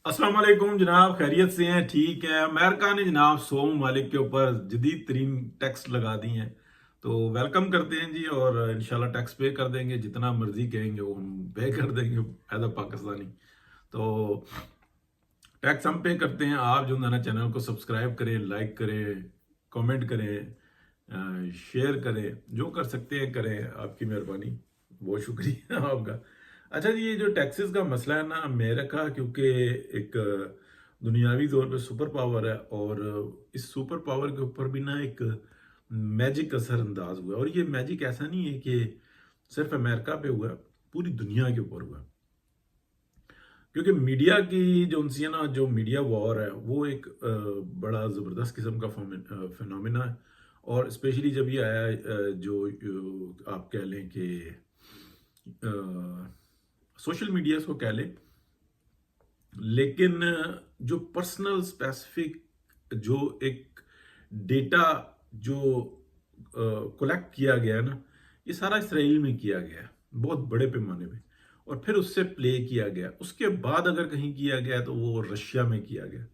अस्सलाम वालेकुम जनाब, खैरियत से हैं? ठीक है। अमेरिका ने जनाब 100 ममालिक के ऊपर जदीद तरीन टैक्स लगा दी हैं, तो वेलकम करते हैं जी। और इंशाल्लाह टैक्स पे कर देंगे, जितना मर्जी कहेंगे वो हम पे कर देंगे एज अ पाकिस्तानी। तो टैक्स हम पे करते हैं। आप जो है ना चैनल को सब्सक्राइब करें, लाइक करें, कमेंट करें, शेयर करें, जो कर सकते हैं करें, आपकी मेहरबानी, बहुत शुक्रिया आपका। अच्छा जी, ये जो टैक्सेस का मसला है ना अमेरिका, क्योंकि एक दुनियावी तौर पे सुपर पावर है, और इस सुपर पावर के ऊपर भी ना एक मैजिक असर अंदाज हुआ है। और ये मैजिक ऐसा नहीं है कि सिर्फ अमेरिका पे हुआ, पूरी दुनिया के ऊपर हुआ। क्योंकि मीडिया की जो उनसी है ना, जो मीडिया वॉर है, वो एक बड़ा ज़बरदस्त किस्म का फिनोमिना है। और स्पेशली जब ये आया जो आप कह लें कि सोशल मीडिया को कह लें, लेकिन जो पर्सनल स्पेसिफिक जो एक डेटा जो कलेक्ट किया गया है ना, ये सारा इसराइल में किया गया है, बहुत बड़े पैमाने पे। और फिर उससे प्ले किया गया, उसके बाद अगर कहीं किया गया तो वो रशिया में किया गया।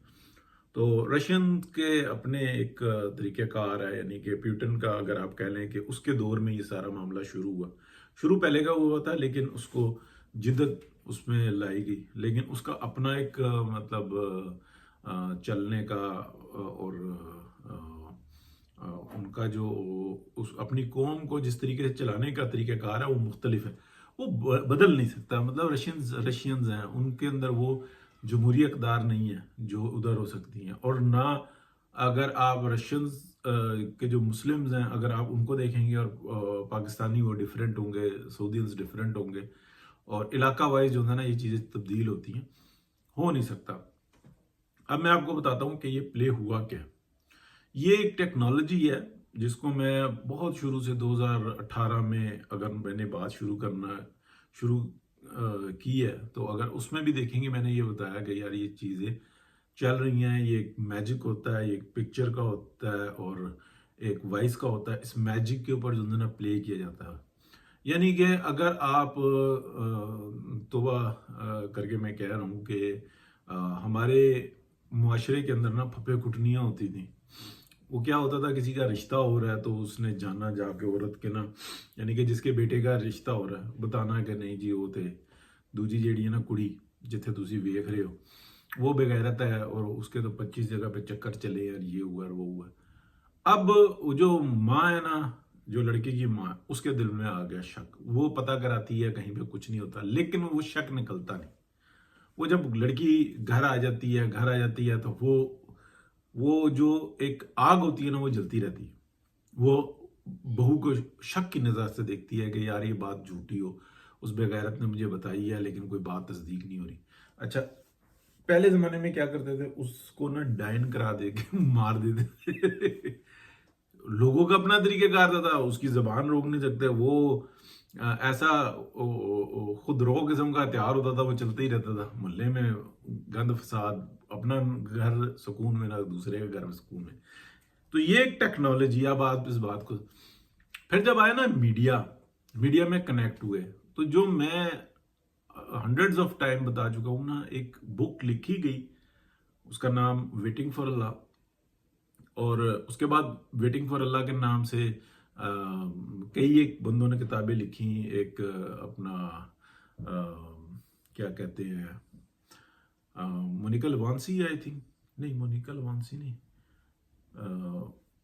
तो रशियन के अपने एक तरीक़ेकार है, यानी कि प्यूटन का अगर आप कह लें कि उसके दौर में ये सारा मामला शुरू हुआ। शुरू पहले का हुआ था, लेकिन उसको जिद्दत उसमें लाई गई। लेकिन उसका अपना एक चलने का और अ, उनका जो उस अपनी कौम को जिस तरीके से चलाने का तरीक़ाकार है वो मुख्तलिफ है। वो बदल नहीं सकता। मतलब रशियंस रशियंस हैं, उनके अंदर वो जमहूरी अकदार नहीं है जो उधर हो सकती हैं। और ना अगर आप रशियंस के जो मुस्लिम्स हैं, अगर आप उनको देखेंगे और पाकिस्तानी, वो डिफरेंट होंगे, सऊदीज डिफरेंट होंगे, और इलाका वाइज जो है ना ये चीज़ें तब्दील होती हैं, हो नहीं सकता। अब मैं आपको बताता हूँ कि ये प्ले हुआ क्या। ये एक टेक्नोलॉजी है जिसको मैं बहुत शुरू से 2018 में अगर मैंने बात शुरू की है, तो अगर उसमें भी देखेंगे मैंने ये बताया कि यार ये चीज़ें चल रही हैं। ये एक मैजिक होता है, ये एक पिक्चर का होता है, और एक वॉइस का होता है। इस मैजिक के ऊपर जो है ना प्ले किया जाता है। यानी कि अगर आप तोबा करके मैं कह रहा हूँ कि हमारे मुआशरे के अंदर ना फपे कुटनियाँ होती थी। वो क्या होता था, किसी का रिश्ता हो रहा है तो उसने जाना जाके औरत के ना, यानी कि जिसके बेटे का रिश्ता हो रहा है, बताना कि नहीं जी वो थे दूजी जेड़ी है ना कुड़ी जिथे तुसी वेख रहे हो, वो बेगैरत है, और उसके तो 25 जगह पे चक्कर चले यार, ये हुआ और वो हुआ। अब वो जो माँ है ना, जो लड़के की माँ, उसके दिल में आ गया शक। वो पता कराती है, कहीं पे कुछ नहीं होता, लेकिन वो शक निकलता नहीं। वो जब लड़की घर आ जाती है, तो वो जो एक आग होती है ना, वो जलती रहती है। वो बहू को शक की नज़र से देखती है कि यार ये बात झूठी हो, उस बेगैरत ने मुझे बताई है, लेकिन कोई बात तस्दीक नहीं हो रही। अच्छा, पहले जमाने में क्या करते थे, उसको ना डाइन करा दे के मार देते थे। लोगों का अपना तरीक़ेकार था, उसकी ज़बान रोक नहीं सकते वो। ऐसा खुद रो किस्म का हथियार होता था, वो चलता ही रहता था मोहल्ले में। गंद फसाद, अपना घर सुकून में ना दूसरे के घर में सुकून में। तो ये एक टेक्नोलॉजी। अब आप इस बात को, फिर जब आया ना मीडिया, मीडिया में कनेक्ट हुए, तो जो मैं हंड्रेड्स ऑफ टाइम बता चुका हूँ ना, एक बुक लिखी गई, उसका नाम वेटिंग फॉर अल्लाह। और उसके बाद वेटिंग फॉर अल्लाह के नाम से कई एक बंदों ने किताबें लिखी। एक अपना क्या कहते हैं, मोनिका लवांसी आई थिंक, नहीं मोनिका लवांसी नहीं,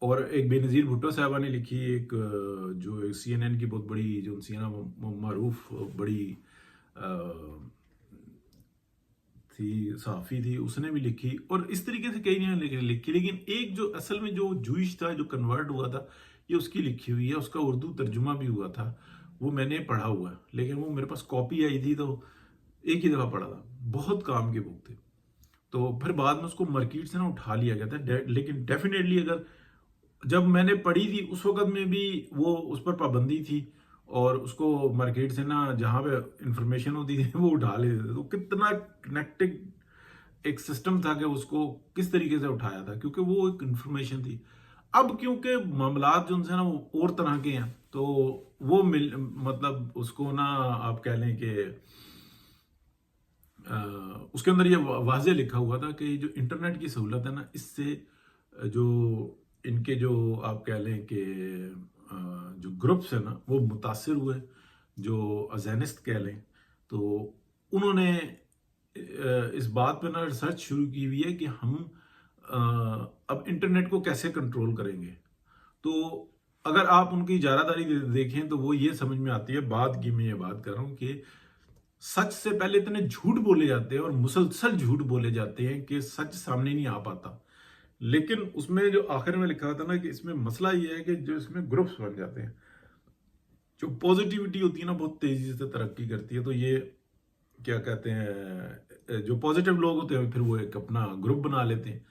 और एक बेनज़ीर भुट्टो साहबा ने लिखी एक जो CNN की बहुत बड़ी जो उनसी है ना मारूफ बड़ी थी, सहाफ़ी थी, उसने भी लिखी। और इस तरीके से कई ने लिखी, लेकिन एक जो असल में जो जूइश था, जो कन्वर्ट हुआ था, ये उसकी लिखी हुई है। उसका उर्दू तर्जुमा भी हुआ था, वो मैंने पढ़ा हुआ है, लेकिन वो मेरे पास कॉपी आई थी, तो एक ही दफ़ा पढ़ा था। बहुत काम की बुक थी। तो फिर बाद में उसको मार्केट से ना उठा लिया गया था। लेकिन डेफिनेटली अगर जब मैंने पढ़ी थी उस वक़्त में भी वो उस पर पाबंदी थी, और उसको मार्केट से ना जहाँ पे इंफॉर्मेशन होती थी वो उठा लेते थे। तो कितना कनेक्टेड एक सिस्टम था कि उसको किस तरीके से उठाया था, क्योंकि वो एक इंफॉर्मेशन थी। अब क्योंकि मामलात जो उनसे ना वो और तरह के हैं, तो वो मतलब उसको ना आप कह लें कि उसके अंदर ये वाज़ेह लिखा हुआ था कि जो इंटरनेट की सहूलत है ना, इससे जो इनके जो आप कह लें कि जो ग्रुप्स है ना वो मुतासिर हुए, जो अज़ैनिस्ट कह लें, तो उन्होंने इस बात पे ना रिसर्च शुरू की हुई है कि हम अब इंटरनेट को कैसे कंट्रोल करेंगे। तो अगर आप उनकी इजारादारी देखें तो वो ये समझ में आती है, बात की मैं ये बात कर रहा हूँ कि सच से पहले इतने झूठ बोले जाते हैं और मुसलसल झूठ बोले जाते हैं कि सच सामने नहीं आ पाता। लेकिन उसमें जो आखिर में लिखा था ना कि इसमें मसला ये है कि जो इसमें ग्रुप्स बन जाते हैं, जो पॉजिटिविटी होती है ना बहुत तेजी से तरक्की करती है। तो ये क्या कहते हैं, जो पॉजिटिव लोग होते हैं फिर वो एक अपना ग्रुप बना लेते हैं,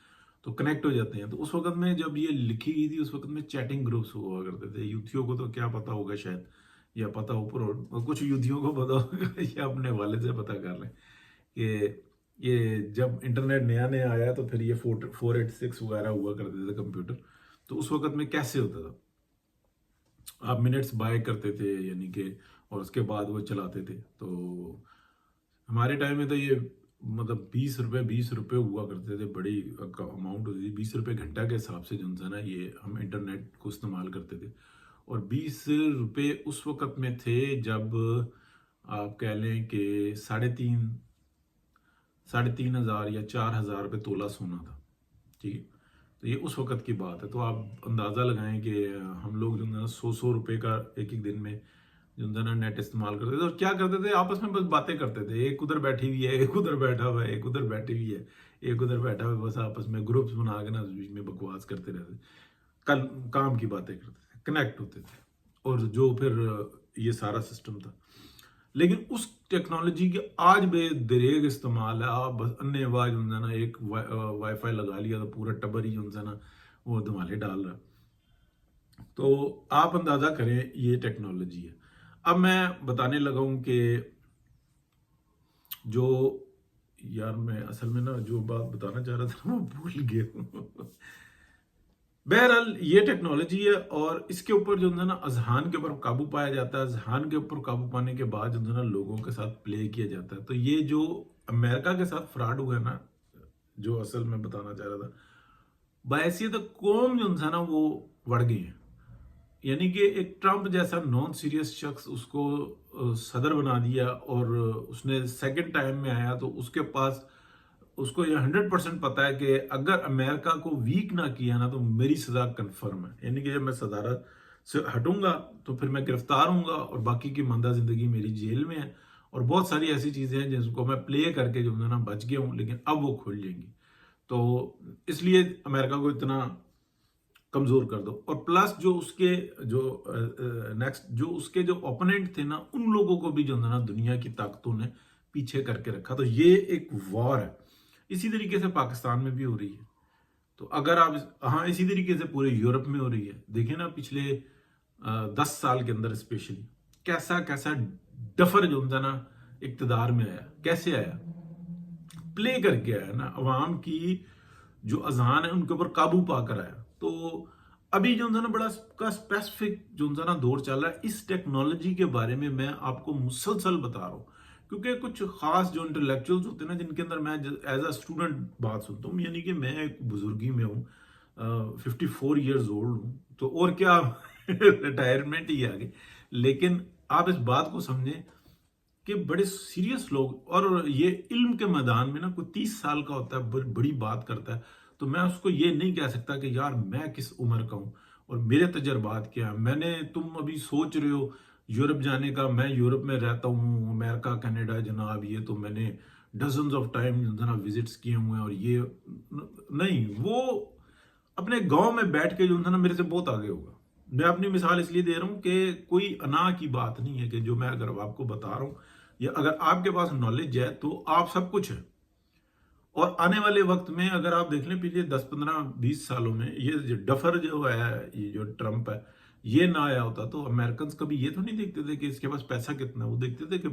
तो कनेक्ट हो जाते हैं। तो उस वक्त में जब ये लिखी गई थी उस वक्त में चैटिंग ग्रुप्स हुआ करते थे। यूथियों को तो क्या पता होगा शायद, या पता ऊपर, और कुछ यूथियों को पता होगा या अपने वाले से पता कर लें कि ये जब इंटरनेट नया नया आया तो फिर ये 486 वगैरह हुआ करते थे कंप्यूटर। तो उस वक्त में कैसे होता था, आप मिनट्स बाय करते थे यानी कि, और उसके बाद वो चलाते थे। तो हमारे टाइम में तो ये मतलब 20 रुपए हुआ करते थे, बड़ी अमाउंट होती थी। 20 रुपए घंटा के हिसाब से जो है ना ये हम इंटरनेट को इस्तेमाल करते थे। और 20 रुपए उस वक्त में थे जब आप कह लें कि साढ़े तीन हजार या 4,000 रुपये तोला सोना था, ठीक है। तो ये उस वक्त की बात है। तो आप अंदाज़ा लगाएं कि हम लोग जो है ना 100 रुपये का एक एक दिन में जो है ना नेट इस्तेमाल करते थे। और क्या करते थे, आपस में बस बातें करते थे। एक उधर बैठी हुई है, एक उधर बैठा हुआ है, एक उधर बैठी हुई है, एक उधर बैठा हुआ है, बस आपस में ग्रुप्स बना के ना उस बीच में बकवास करते रहते, कल काम की बातें करते थे, कनेक्ट होते थे। और जो फिर ये सारा सिस्टम था। लेकिन उस टेक्नोलॉजी के आज बेदरेग इस्तेमाल है। आप बस अन्य आवाज जो है ना एक वाईफाई लगा लिया तो पूरा टब्बर ही जो है ना वो धमाले डाल रहा। तो आप अंदाजा करें ये टेक्नोलॉजी है। अब मैं बताने लगा हूं कि जो, यार मैं असल में ना जो बात बताना चाह रहा था ना वो भूल गया हूं। बहरहाल ये टेक्नोलॉजी है और इसके ऊपर जो है ना अजहान के ऊपर काबू पाया जाता है। अजहान के ऊपर काबू पाने के बाद जो है ना लोगों के साथ प्ले किया जाता है। तो ये जो अमेरिका के साथ फ्रॉड हुआ है ना, जो असल में बताना चाह रहा था, बहैसियत कौम जो है ना वो बढ़ गई है। यानी कि एक ट्रंप जैसा नॉन सीरियस शख्स उसको सदर बना दिया और उसने सेकंड टाइम में आया तो उसके पास, उसको ये 100% पता है कि अगर अमेरिका को वीक ना किया ना तो मेरी सजा कन्फर्म है। यानी कि जब मैं सदारत से हटूंगा तो फिर मैं गिरफ्तार हूंगा और बाकी की मंदा जिंदगी मेरी जेल में है। और बहुत सारी ऐसी चीजें हैं जिनको मैं प्ले करके जो है ना बच गया हूं, लेकिन अब वो खुल जाएंगी। तो इसलिए अमेरिका को इतना कमजोर कर दो। और प्लस जो उसके जो नेक्स्ट जो उसके जो ओपोनेंट थे ना, उन लोगों को भी जो है ना दुनिया की ताकतों ने पीछे करके रखा। तो ये एक वॉर है। इसी तरीके से पाकिस्तान में भी हो रही है। तो अगर आप, हाँ, इसी तरीके से पूरे यूरोप में हो रही है। देखें ना पिछले 10 साल के अंदर स्पेशली कैसा कैसा डफर जो है ना इक्तदार में आया, कैसे आया, प्ले करके आया ना, अवाम की जो अजान है उनके ऊपर काबू पाकर आया। तो अभी जो है ना बड़ा का स्पेसिफिक जो है ना दौर चल रहा है। इस टेक्नोलॉजी के बारे में मैं आपको मुसलसल बता रहा हूँ क्योंकि कुछ खास जो इंटेलेक्चुअल्स होते हैं ना जिनके अंदर मैं एज अ स्टूडेंट बात सुनता हूँ। यानी कि मैं एक बुजुर्गी में हूँ, 54 ईयर्स ओल्ड हूँ, तो और क्या रिटायरमेंट ही आगे। लेकिन आप इस बात को समझें कि बड़े सीरियस लोग, और ये इल्म के मैदान में ना कोई 30 साल का होता है बड़ी बात करता है, तो मैं उसको ये नहीं कह सकता कि यार मैं किस उम्र का हूँ और मेरे तजर्बात क्या है। मैंने, तुम अभी सोच रहे हो यूरोप जाने का, मैं यूरोप में रहता हूँ, अमेरिका कनाडा जनाब, ये तो मैंने डजन्स ऑफ टाइम जना विजिट्स किए हुए हैं। और ये नहीं, वो अपने गांव में बैठ के जो है ना मेरे से बहुत आगे होगा। मैं अपनी मिसाल इसलिए दे रहा हूँ कि कोई अना की बात नहीं है कि जो मैं अगर आपको बता रहा हूँ, या अगर आपके पास नॉलेज है तो आप सब कुछ है। और आने वाले वक्त में अगर आप देख लें पिछले 10 15 20 सालों में ये जो डफर जो है, ये जो ट्रंप है, ये ना आया होता तो अमेरिकन कभी ये तो नहीं देखते थे कि इसके पास पैसा कितना है। वो देखते थे कि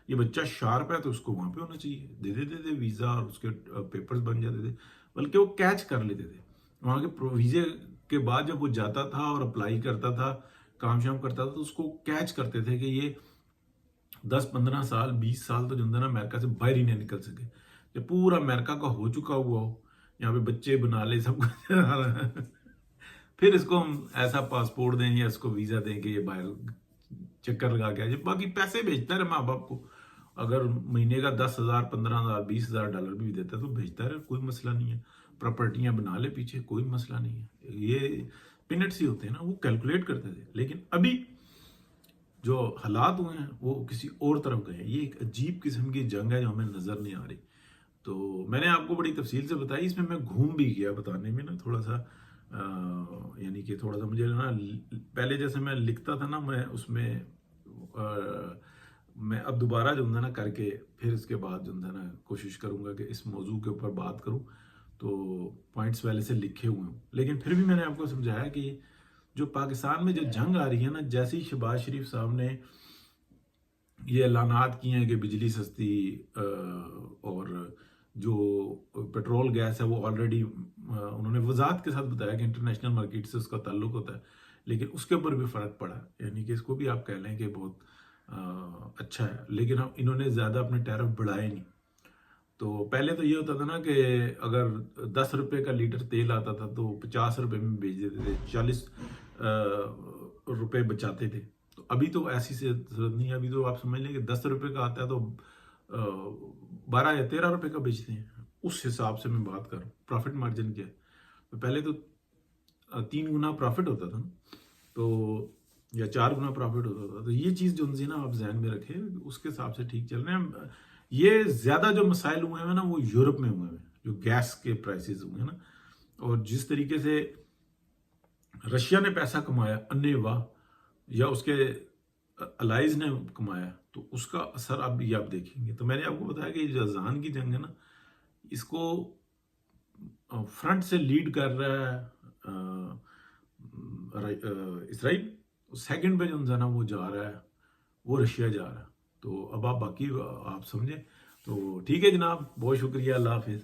ये बच्चा शार्प है तो उसको वहां पे होना चाहिए, दे देते थे वीजा और उसके पेपर्स बन जाते थे। बल्कि वो कैच कर लेते थे वहां के वीजे के बाद। जब वो जाता था और अप्लाई करता था, काम शाम करता था, तो उसको कैच करते थे कि ये 10-15 साल 20 साल तो जो है ना अमेरिका से बाहर ही नहीं निकल सके। जब पूरा अमेरिका का हो चुका हुआ हो, यहाँ पे बच्चे बना ले सब कुछ फिर इसको हम ऐसा पासपोर्ट दें या इसको वीज़ा दें कि ये बाहर चक्कर लगा के आ जाए। बाकी पैसे भेजता रहे माँ बाप को, अगर महीने का 10,000 15,000 20,000 डॉलर भी देता है तो भेजता रहे, कोई मसला नहीं है। प्रॉपर्टियां बना ले पीछे, कोई मसला नहीं है। ये पिनट्स ही होते हैं ना, वो कैलकुलेट करते थे। लेकिन अभी जो हालात हुए हैं वो किसी और तरफ गए हैं। ये एक अजीब किस्म की जंग है जो हमें नज़र नहीं आ रही। तो मैंने आपको बड़ी तफसील से बताई, इसमें मैं घूम भी गया बताने में ना थोड़ा सा, यानी कि थोड़ा सा मुझे ना पहले जैसे मैं लिखता था ना, मैं उसमें मैं अब दोबारा जो है ना करके फिर इसके बाद जो है ना कोशिश करूँगा कि इस मौजू के ऊपर बात करूँ, तो पॉइंट्स पहले से लिखे हुए हों। लेकिन फिर भी मैंने आपको समझाया कि जो पाकिस्तान में जो जंग आ रही है ना, जैसे ही शहबाज शरीफ साहब ने ये ऐलानात किए हैं कि बिजली सस्ती और जो पेट्रोल गैस है वो ऑलरेडी उन्होंने वजाहत के साथ बताया कि इंटरनेशनल मार्केट से उसका ताल्लुक होता है, लेकिन उसके ऊपर भी फ़र्क पड़ा। यानी कि इसको भी आप कह लें कि बहुत अच्छा है। लेकिन हम इन्होंने ज़्यादा अपने टैरिफ बढ़ाए नहीं। तो पहले तो ये होता था ना कि अगर 10 रुपये का लीटर तेल आता था तो 50 रुपये में बेच देते थे, 40 रुपये बचाते थे। तो अभी तो ऐसी से जरूरत नहीं है। अभी तो आप समझ लें कि 10 रुपये का आता है तो 12 या 13 रुपये का बेचते हैं। उस हिसाब से मैं बात कर रहा हूँ, प्रॉफिट मार्जिन क्या है। तो पहले तो 3 गुना प्रॉफिट होता था ना, तो या 4 गुना प्रॉफिट होता था। तो ये चीज़ जो है ना आप जहन में रखें, उसके हिसाब से ठीक चल रहे हैं। ये ज़्यादा जो मसाइल हुए हैं ना वो यूरोप में हुए हैं, जो गैस के प्राइसेस हुए हैं ना, और जिस तरीके से रशिया ने पैसा कमाया अन्य वाह, या उसके अलाइज ने कमाया, तो उसका असर अब भी आप देखेंगे। तो मैंने आपको बताया कि जो अजान की जंग है ना, इसको फ्रंट से लीड कर रहा है इसराइल, सेकंड पे जो है ना वो जा रहा है, वो रशिया जा रहा है। तो अब आप बाकी आप समझें। तो ठीक है जनाब, बहुत शुक्रिया, अल्लाह हाफिज़।